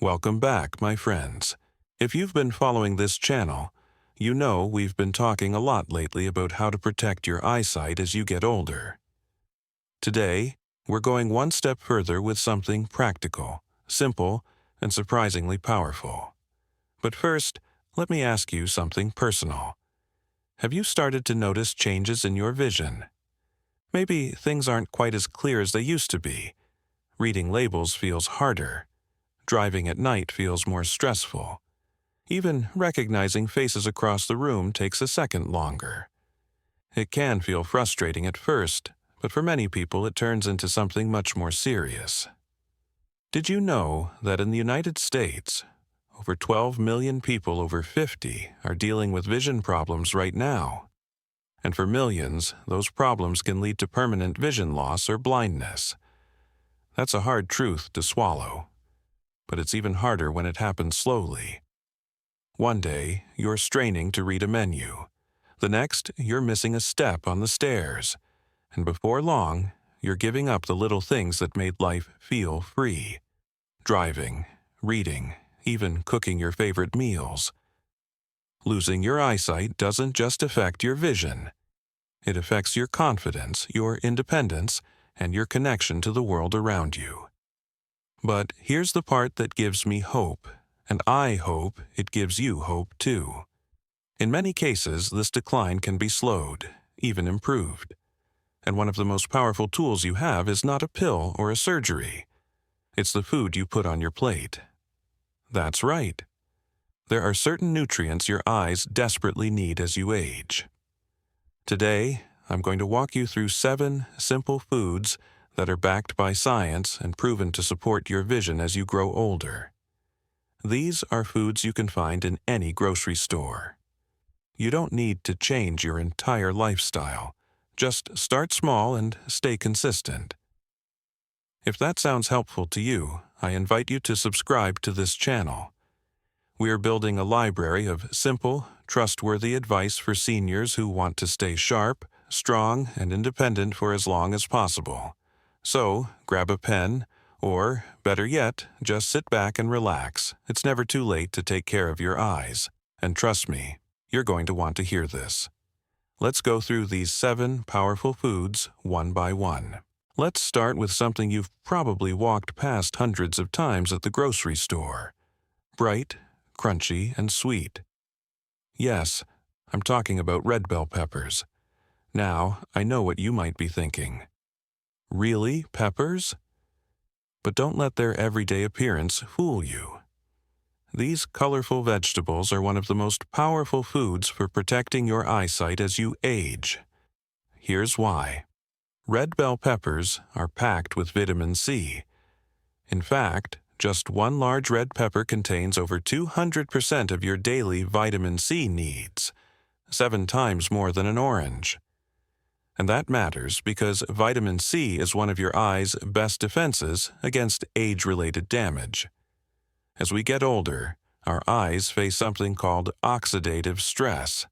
Welcome back, my friends. If you've been following this channel, you know we've been talking a lot lately about how to protect your eyesight as you get older. Today, we're going one step further with something practical, simple, and surprisingly powerful. But first, let me ask you something personal. Have you started to notice changes in your vision? Maybe things aren't quite as clear as they used to be. Reading labels feels harder. Driving at night feels more stressful. Even recognizing faces across the room takes a second longer. It can feel frustrating at first, but for many people it turns into something much more serious. Did you know that in the United States, over 12 million people over 50 are dealing with vision problems right now? And for millions, those problems can lead to permanent vision loss or blindness. That's a hard truth to swallow, but it's even harder when it happens slowly. One day, you're straining to read a menu. The next, you're missing a step on the stairs. And before long, you're giving up the little things that made life feel free. Driving, reading, even cooking your favorite meals. Losing your eyesight doesn't just affect your vision. It affects your confidence, your independence, and your connection to the world around you. But here's the part that gives me hope, and I hope it gives you hope too. In many cases, this decline can be slowed, even improved. And one of the most powerful tools you have is not a pill or a surgery. It's the food you put on your plate. That's right. There are certain nutrients your eyes desperately need as you age. Today, I'm going to walk you through 7 simple foods that are backed by science and proven to support your vision as you grow older. These are foods you can find in any grocery store. You don't need to change your entire lifestyle. Just start small and stay consistent. If that sounds helpful to you, I invite you to subscribe to this channel. We are building a library of simple, trustworthy advice for seniors who want to stay sharp, strong, and independent for as long as possible. So, grab a pen, or, better yet, just sit back and relax. It's never too late to take care of your eyes. And trust me, you're going to want to hear this. Let's go through these 7 powerful foods one by one. Let's start with something you've probably walked past hundreds of times at the grocery store. Bright, crunchy, and sweet. Yes, I'm talking about red bell peppers. Now, I know what you might be thinking. Really, peppers? But don't let their everyday appearance fool you. These colorful vegetables are one of the most powerful foods for protecting your eyesight as you age. Here's why. Red bell peppers are packed with vitamin C. In fact, just one large red pepper contains over 200% of your daily vitamin C needs, 7 times more than an orange. And that matters because vitamin C is one of your eye's best defenses against age-related damage. As we get older, our eyes face something called oxidative stress.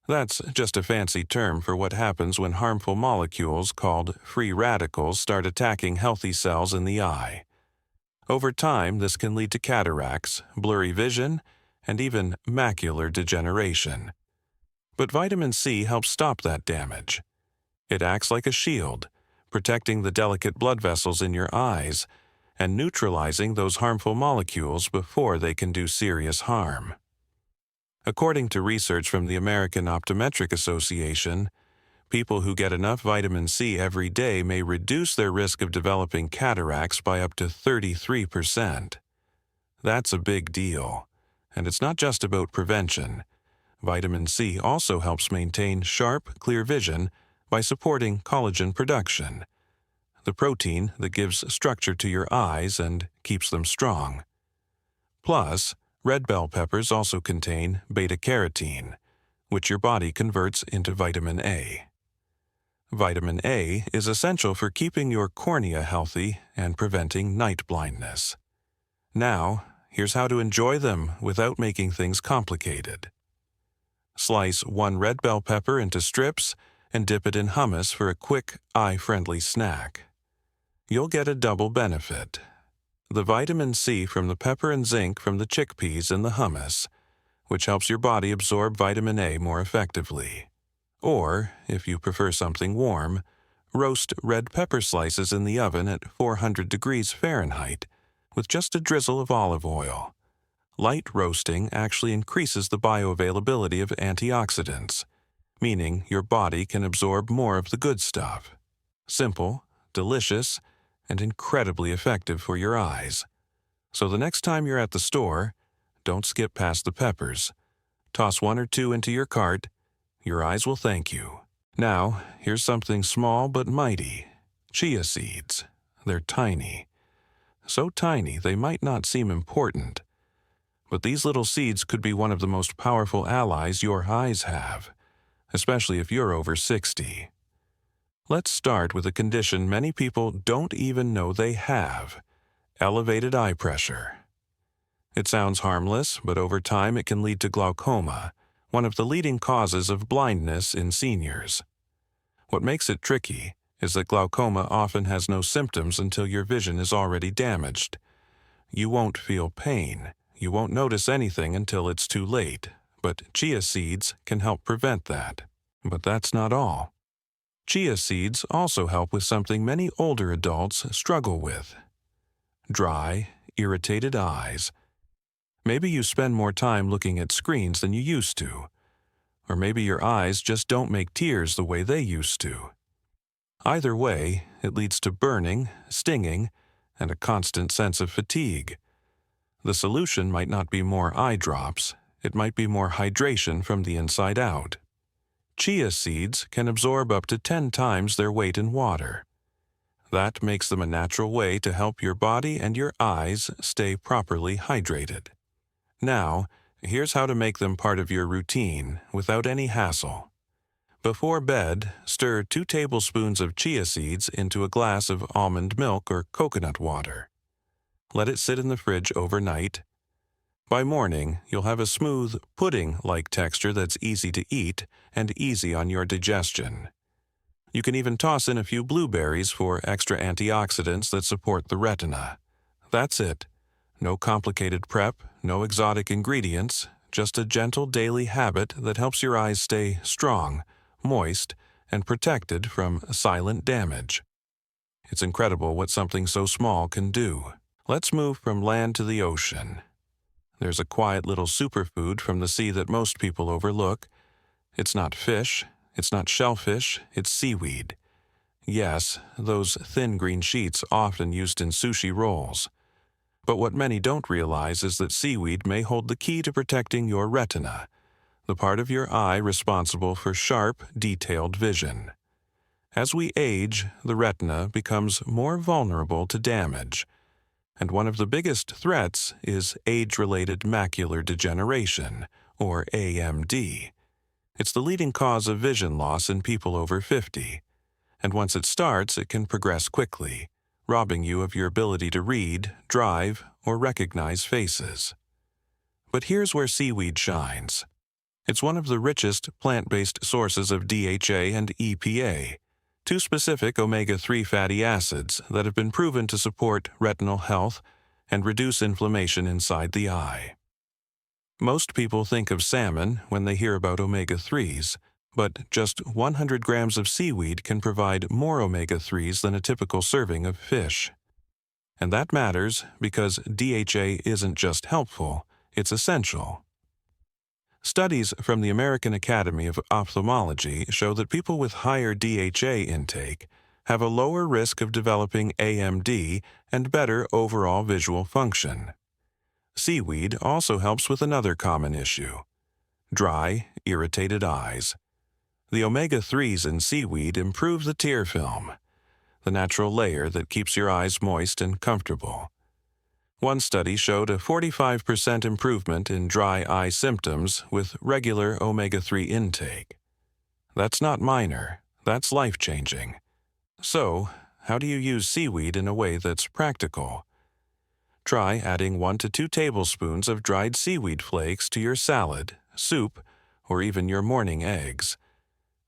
That's just a fancy term for what happens when harmful molecules called free radicals start attacking healthy cells in the eye. Over time, this can lead to cataracts, blurry vision, and even macular degeneration. But vitamin C helps stop that damage. It acts like a shield, protecting the delicate blood vessels in your eyes and neutralizing those harmful molecules before they can do serious harm. According to research from the American Optometric Association, people who get enough vitamin C every day may reduce their risk of developing cataracts by up to 33%. That's a big deal. And it's not just about prevention. Vitamin C also helps maintain sharp, clear vision by supporting collagen production, the protein that gives structure to your eyes and keeps them strong. Plus, red bell peppers also contain beta-carotene, which your body converts into vitamin A. Vitamin A is essential for keeping your cornea healthy and preventing night blindness. Now, here's how to enjoy them without making things complicated. Slice 1 red bell pepper into strips and dip it in hummus for a quick, eye-friendly snack. You'll get a double benefit. the vitamin C from the pepper and zinc from the chickpeas and the hummus, which helps your body absorb vitamin A more effectively. Or, if you prefer something warm, roast red pepper slices in the oven at 400 degrees Fahrenheit with just a drizzle of olive oil. Light roasting actually increases the bioavailability of antioxidants, meaning your body can absorb more of the good stuff. Simple, delicious, and incredibly effective for your eyes. So the next time you're at the store, don't skip past the peppers. Toss one or two into your cart. Your eyes will thank you. Now, here's something small but mighty. Chia seeds. They're tiny. So tiny they might not seem important. But these little seeds could be one of the most powerful allies your eyes have, especially if you're over 60. Let's start with a condition many people don't even know they have: elevated eye pressure. It sounds harmless, but over time it can lead to glaucoma, one of the leading causes of blindness in seniors. What makes it tricky is that glaucoma often has no symptoms until your vision is already damaged. You won't feel pain. You won't notice anything until it's too late, but chia seeds can help prevent that. But that's not all. Chia seeds also help with something many older adults struggle with: dry, irritated eyes. Maybe you spend more time looking at screens than you used to, or maybe your eyes just don't make tears the way they used to. Either way, it leads to burning, stinging, and a constant sense of fatigue. The solution might not be more eye drops, it might be more hydration from the inside out. Chia seeds can absorb up to 10 times their weight in water. That makes them a natural way to help your body and your eyes stay properly hydrated. Now, here's how to make them part of your routine without any hassle. Before bed, stir 2 tablespoons of chia seeds into a glass of almond milk or coconut water. Let it sit in the fridge overnight. By morning, you'll have a smooth, pudding-like texture that's easy to eat and easy on your digestion. You can even toss in a few blueberries for extra antioxidants that support the retina. That's it. No complicated prep, no exotic ingredients, just a gentle daily habit that helps your eyes stay strong, moist, and protected from silent damage. It's incredible what something so small can do. Let's move from land to the ocean. There's a quiet little superfood from the sea that most people overlook. It's not fish, it's not shellfish, it's seaweed. Yes, those thin green sheets often used in sushi rolls. But what many don't realize is that seaweed may hold the key to protecting your retina, the part of your eye responsible for sharp, detailed vision. As we age, the retina becomes more vulnerable to damage. And one of the biggest threats is age-related macular degeneration, or AMD. It's the leading cause of vision loss in people over 50. And once it starts, it can progress quickly, robbing you of your ability to read, drive, or recognize faces. But here's where seaweed shines. It's one of the richest plant-based sources of DHA and EPA, 2 specific omega-3 fatty acids that have been proven to support retinal health and reduce inflammation inside the eye. Most people think of salmon when they hear about omega-3s, but just 100 grams of seaweed can provide more omega-3s than a typical serving of fish. And that matters because DHA isn't just helpful, it's essential. Studies from the American Academy of Ophthalmology show that people with higher DHA intake have a lower risk of developing AMD and better overall visual function. Seaweed also helps with another common issue: dry, irritated eyes. The omega-3s in seaweed improve the tear film, the natural layer that keeps your eyes moist and comfortable. One study showed a 45% improvement in dry eye symptoms with regular omega-3 intake. That's not minor, that's life-changing. So, how do you use seaweed in a way that's practical? Try adding 1 to 2 tablespoons of dried seaweed flakes to your salad, soup, or even your morning eggs.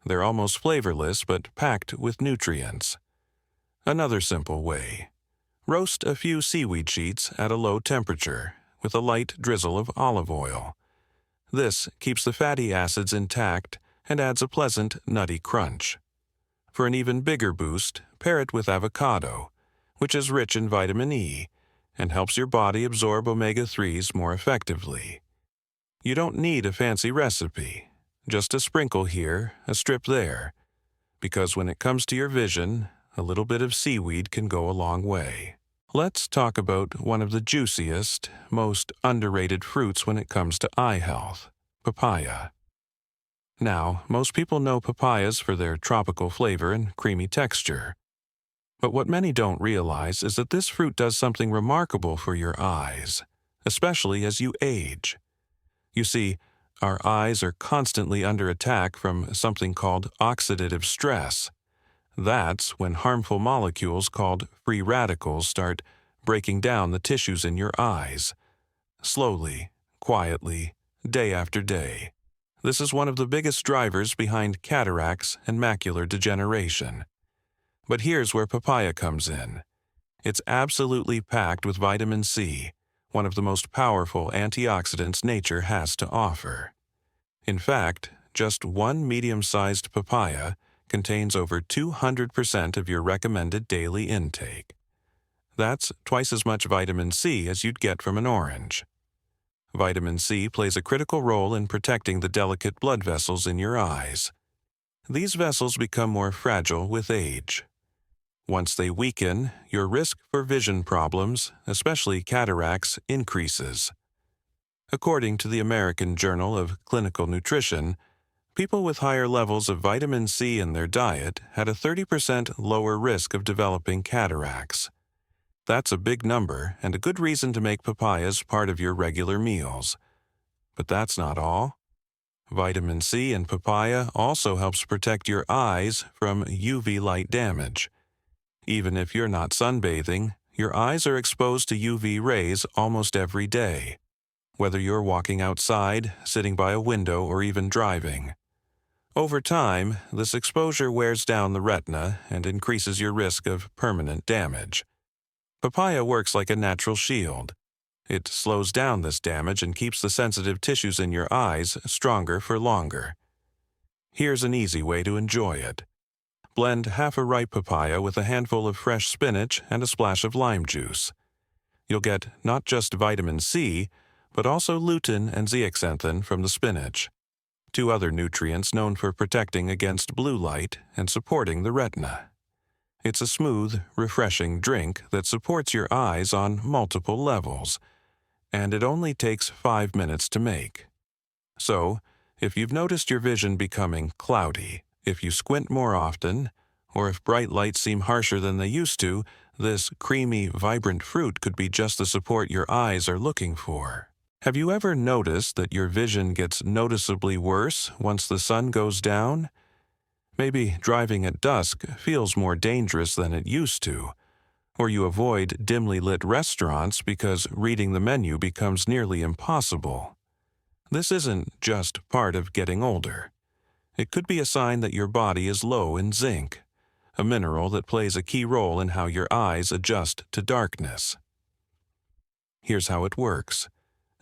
They're almost flavorless but packed with nutrients. Another simple way: Roast a few seaweed sheets at a low temperature with a light drizzle of olive oil. This keeps the fatty acids intact and adds a pleasant, nutty crunch. For an even bigger boost, pair it with avocado, which is rich in vitamin E and helps your body absorb omega-3s more effectively. You don't need a fancy recipe, just a sprinkle here, a strip there, because when it comes to your vision, a little bit of seaweed can go a long way. Let's talk about one of the juiciest, most underrated fruits when it comes to eye health, papaya. Now, most people know papayas for their tropical flavor and creamy texture. But what many don't realize is that this fruit does something remarkable for your eyes, especially as you age. You see, our eyes are constantly under attack from something called oxidative stress. That's when harmful molecules called free radicals start breaking down the tissues in your eyes, slowly, quietly, day after day. This is one of the biggest drivers behind cataracts and macular degeneration. But here's where papaya comes in. It's absolutely packed with vitamin C, one of the most powerful antioxidants nature has to offer. In fact, just one medium-sized papaya contains over 200% of your recommended daily intake. That's twice as much vitamin C as you'd get from an orange. Vitamin C plays a critical role in protecting the delicate blood vessels in your eyes. These vessels become more fragile with age. Once they weaken, your risk for vision problems, especially cataracts, increases. According to the American Journal of Clinical Nutrition, people with higher levels of vitamin C in their diet had a 30% lower risk of developing cataracts. That's a big number and a good reason to make papayas part of your regular meals. But that's not all. Vitamin C in papaya also helps protect your eyes from UV light damage. Even if you're not sunbathing, your eyes are exposed to UV rays almost every day, whether you're walking outside, sitting by a window, or even driving. Over time, this exposure wears down the retina and increases your risk of permanent damage. Papaya works like a natural shield. It slows down this damage and keeps the sensitive tissues in your eyes stronger for longer. Here's an easy way to enjoy it. Blend half a ripe papaya with a handful of fresh spinach and a splash of lime juice. You'll get not just vitamin C, but also lutein and zeaxanthin from the spinach, two other nutrients known for protecting against blue light and supporting the retina. It's a smooth, refreshing drink that supports your eyes on multiple levels, and it only takes 5 minutes to make. So, if you've noticed your vision becoming cloudy, if you squint more often, or if bright lights seem harsher than they used to, this creamy, vibrant fruit could be just the support your eyes are looking for. Have you ever noticed that your vision gets noticeably worse once the sun goes down? Maybe driving at dusk feels more dangerous than it used to, or you avoid dimly lit restaurants because reading the menu becomes nearly impossible. This isn't just part of getting older. It could be a sign that your body is low in zinc, a mineral that plays a key role in how your eyes adjust to darkness. Here's how it works.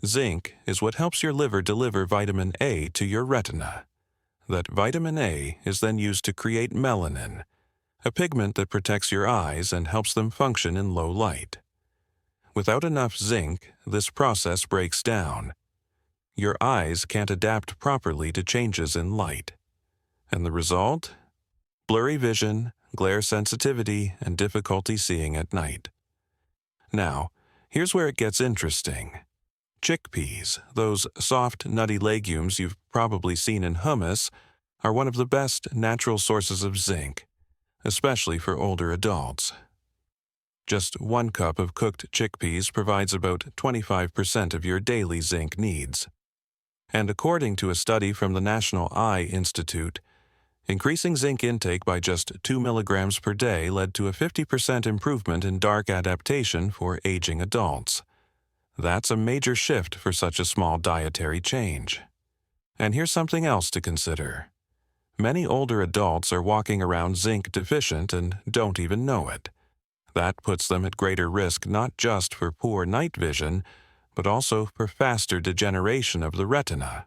Zinc is what helps your liver deliver vitamin A to your retina. That vitamin A is then used to create melanin, a pigment that protects your eyes and helps them function in low light. Without enough zinc, this process breaks down. Your eyes can't adapt properly to changes in light. And the result? Blurry vision, glare sensitivity, and difficulty seeing at night. Now, here's where it gets interesting. Chickpeas, those soft, nutty legumes you've probably seen in hummus, are one of the best natural sources of zinc, especially for older adults. Just 1 cup of cooked chickpeas provides about 25% of your daily zinc needs. And according to a study from the National Eye Institute, increasing zinc intake by just 2 milligrams per day led to a 50% improvement in dark adaptation for aging adults. That's a major shift for such a small dietary change. And here's something else to consider. Many older adults are walking around zinc deficient and don't even know it. That puts them at greater risk not just for poor night vision, but also for faster degeneration of the retina.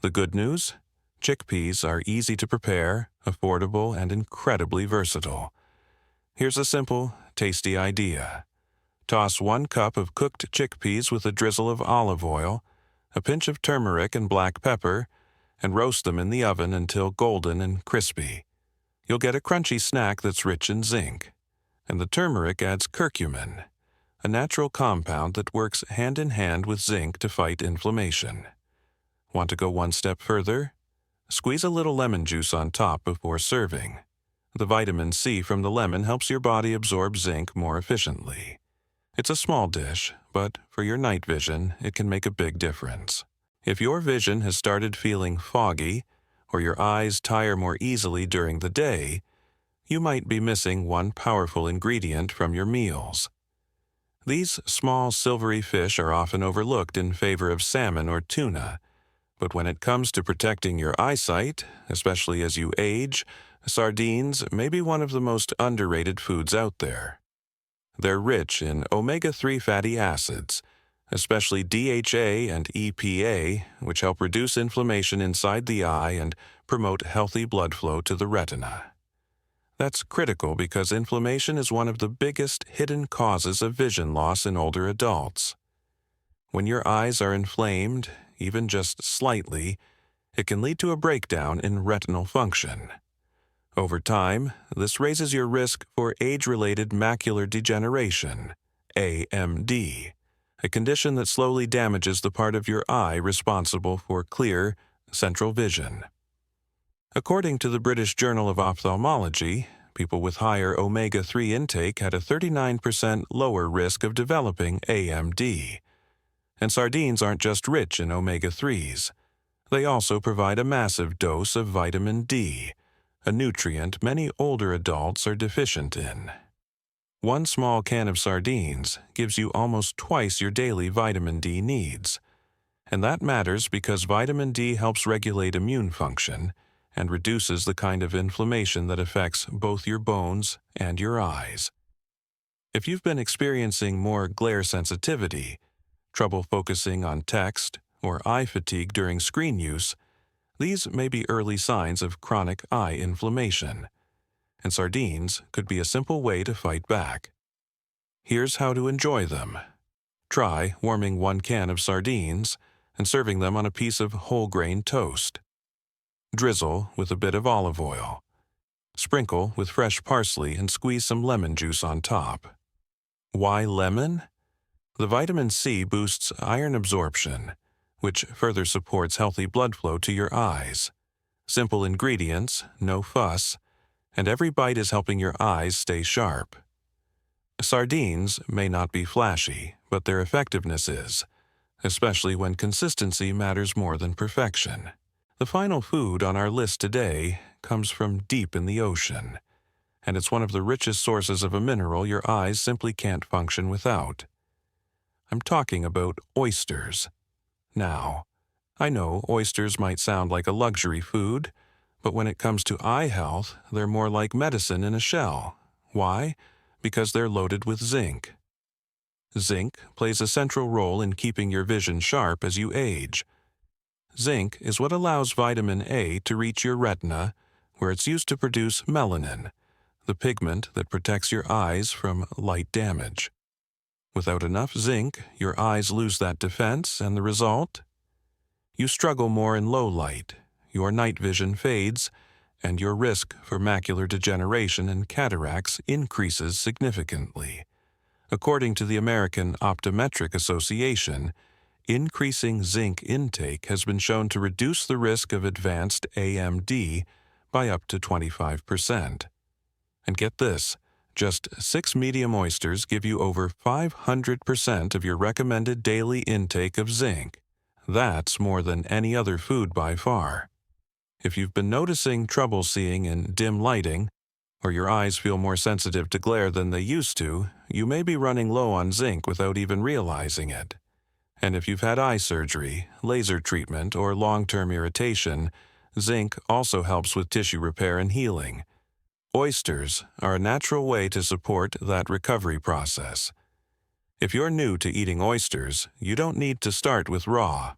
The good news? Chickpeas are easy to prepare, affordable, and incredibly versatile. Here's a simple, tasty idea. Toss 1 cup of cooked chickpeas with a drizzle of olive oil, a pinch of turmeric and black pepper, and roast them in the oven until golden and crispy. You'll get a crunchy snack that's rich in zinc. And the turmeric adds curcumin, a natural compound that works hand in hand with zinc to fight inflammation. Want to go one step further? Squeeze a little lemon juice on top before serving. The vitamin C from the lemon helps your body absorb zinc more efficiently. It's a small dish, but for your night vision, it can make a big difference. If your vision has started feeling foggy, or your eyes tire more easily during the day, you might be missing one powerful ingredient from your meals. These small silvery fish are often overlooked in favor of salmon or tuna, but when it comes to protecting your eyesight, especially as you age, sardines may be one of the most underrated foods out there. They're rich in omega-3 fatty acids, especially DHA and EPA, which help reduce inflammation inside the eye and promote healthy blood flow to the retina. That's critical because inflammation is one of the biggest hidden causes of vision loss in older adults. When your eyes are inflamed, even just slightly, it can lead to a breakdown in retinal function. Over time, this raises your risk for age-related macular degeneration, AMD, a condition that slowly damages the part of your eye responsible for clear, central vision. According to the British Journal of Ophthalmology, people with higher omega-3 intake had a 39% lower risk of developing AMD. And sardines aren't just rich in omega-3s. They also provide a massive dose of vitamin D, a nutrient many older adults are deficient in. 1 small can of sardines gives you almost twice your daily vitamin D needs. And that matters because vitamin D helps regulate immune function and reduces the kind of inflammation that affects both your bones and your eyes. If you've been experiencing more glare sensitivity, trouble focusing on text, or eye fatigue during screen use, these may be early signs of chronic eye inflammation, and sardines could be a simple way to fight back. Here's how to enjoy them. Try warming 1 can of sardines and serving them on a piece of whole grain toast. Drizzle with a bit of olive oil. Sprinkle with fresh parsley and squeeze some lemon juice on top. Why lemon? The vitamin C boosts iron absorption, which further supports healthy blood flow to your eyes. Simple ingredients, no fuss, and every bite is helping your eyes stay sharp. Sardines may not be flashy, but their effectiveness is, especially when consistency matters more than perfection. The final food on our list today comes from deep in the ocean, and it's one of the richest sources of a mineral your eyes simply can't function without. I'm talking about oysters. Now, I know oysters might sound like a luxury food, but when it comes to eye health, they're more like medicine in a shell. Why? Because they're loaded with zinc. Zinc plays a central role in keeping your vision sharp as you age. Zinc is what allows vitamin A to reach your retina, where it's used to produce melanin, the pigment that protects your eyes from light damage. Without enough zinc, your eyes lose that defense, and the result? You struggle more in low light, your night vision fades, and your risk for macular degeneration and cataracts increases significantly. According to the American Optometric Association, increasing zinc intake has been shown to reduce the risk of advanced AMD by up to 25%. And get this, just 6 medium oysters give you over 500% of your recommended daily intake of zinc. That's more than any other food by far. If you've been noticing trouble seeing in dim lighting, or your eyes feel more sensitive to glare than they used to, you may be running low on zinc without even realizing it. And if you've had eye surgery, laser treatment, or long-term irritation, zinc also helps with tissue repair and healing. Oysters are a natural way to support that recovery process. If you're new to eating oysters, you don't need to start with raw.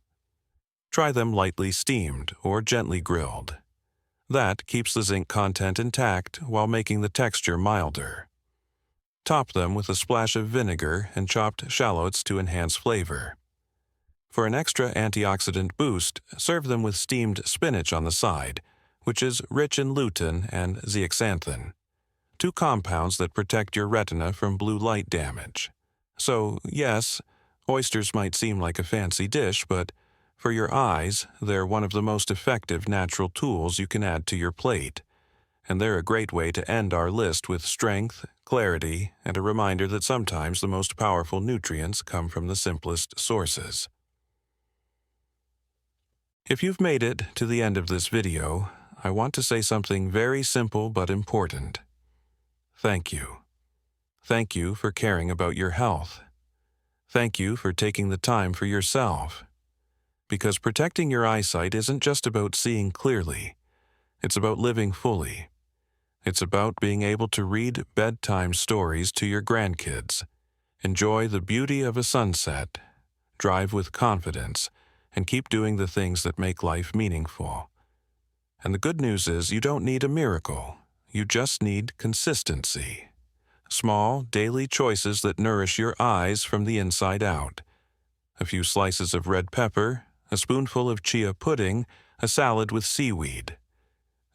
Try them lightly steamed or gently grilled. That keeps the zinc content intact while making the texture milder. Top them with a splash of vinegar and chopped shallots to enhance flavor. For an extra antioxidant boost, serve them with steamed spinach on the side, which is rich in lutein and zeaxanthin, two compounds that protect your retina from blue light damage. So, yes, oysters might seem like a fancy dish, but for your eyes, they're one of the most effective natural tools you can add to your plate, and they're a great way to end our list with strength, clarity, and a reminder that sometimes the most powerful nutrients come from the simplest sources. If you've made it to the end of this video, I want to say something very simple but important. Thank you. Thank you for caring about your health. Thank you for taking the time for yourself. Because protecting your eyesight isn't just about seeing clearly. It's about living fully. It's about being able to read bedtime stories to your grandkids, enjoy the beauty of a sunset, drive with confidence, and keep doing the things that make life meaningful. And the good news is you don't need a miracle. You just need consistency. Small, daily choices that nourish your eyes from the inside out. A few slices of red pepper, a spoonful of chia pudding, a salad with seaweed.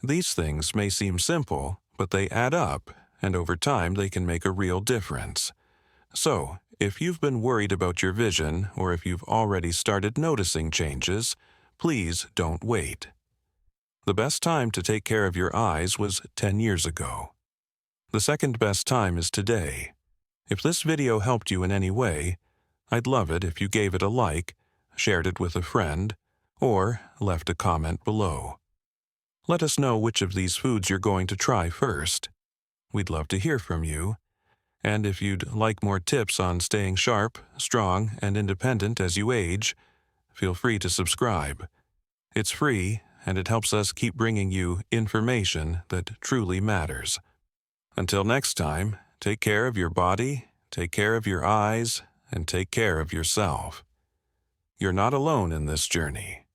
These things may seem simple, but they add up, and over time they can make a real difference. So, if you've been worried about your vision, or if you've already started noticing changes, please don't wait. The best time to take care of your eyes was 10 years ago. The second best time is today. If this video helped you in any way, I'd love it if you gave it a like, shared it with a friend, or left a comment below. Let us know which of these foods you're going to try first. We'd love to hear from you. And if you'd like more tips on staying sharp, strong, and independent as you age, feel free to subscribe. It's free, and it helps us keep bringing you information that truly matters. Until next time, take care of your body, take care of your eyes, and take care of yourself. You're not alone in this journey.